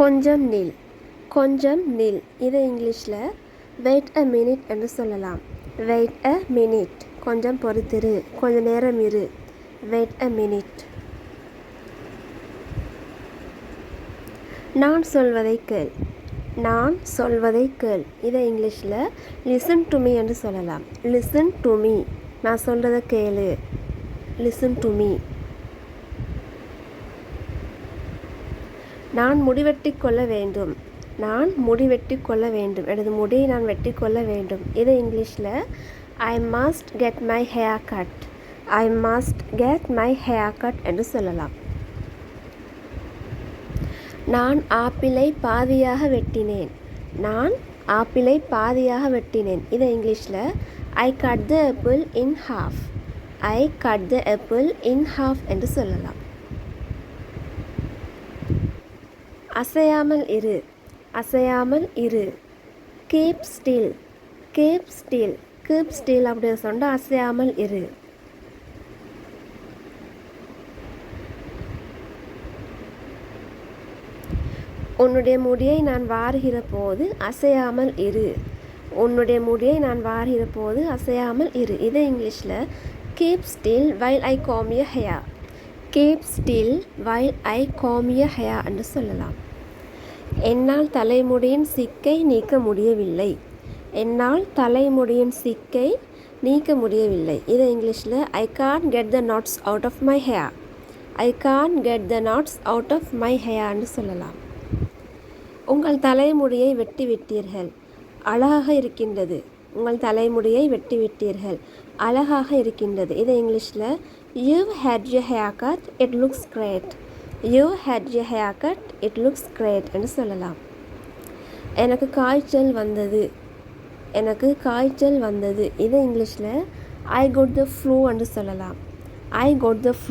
கொஞ்சம் நில். கொஞ்சம் நில். இதை இங்கிலீஷில் வெயிட் அ மினிட் என்று சொல்லலாம். Wait a minute. கொஞ்சம் பொறுத்திரு, கொஞ்ச நேரம் இரு. Wait a minute. நான் சொல்வதை கேள். நான் சொல்வதை கேள். இதை இங்கிலீஷில் லிசன் டு மீ என்று சொல்லலாம். Listen to me. நான் சொல்கிறத கேளு. Listen to me. நான் முடிவெட்டி கொள்ள வேண்டும். நான் முடிவெட்டி கொள்ள வேண்டும். எனது முடியை நான் வெட்டி கொள்ள வேண்டும். இதை இங்கிலீஷில் I must get my hair cut. I must get my hair cut என்று சொல்லலாம். நான் ஆப்பிளை பாதியாக வெட்டினேன். நான் ஆப்பிளை பாதியாக வெட்டினேன். இதை இங்கிலீஷில் I cut the apple in half. I cut the apple in half என்று சொல்லலாம். அசையாமல் இரு. அசையாமல் இரு. Keep still. Keep still. Keep still அப்படின்னு சொன்னால் அசையாமல் இரு. உன்னுடைய முடியை நான் வாருகிற போது அசையாமல் இரு. உன்னுடைய முடியை நான் வாருகிற போது அசையாமல் இரு. இதை இங்கிலீஷில் keep still while I com your hair. Keep still while I com your hair என்று சொல்லலாம். என்னால் தலைமுடியின் சிக்கை நீக்க முடியவில்லை. என்னால் தலைமுடியின் சிக்கை நீக்க முடியவில்லை. இதை இங்கிலீஷில் I can't get the knots out of my hair. I can't get the knots out of my ஹேர்னு சொல்லலாம். உங்கள் தலைமுடியை வெட்டி விட்டீர்கள். அழகாக இருக்கின்றது. உங்கள் தலைமுடியை வெட்டி விட்டீர்கள். அழகாக இருக்கின்றது. இதை இங்கிலீஷில் you had your hair cut. It looks great. You had your hair cut. It looks great என்று சொல்லலாம். எனக்கு காய்ச்சல் வந்தது. எனக்கு காய்ச்சல் வந்தது. இதை இங்கிலீஷில் ஐ காட் த ஃப்ளூ என்று சொல்லலாம். I got the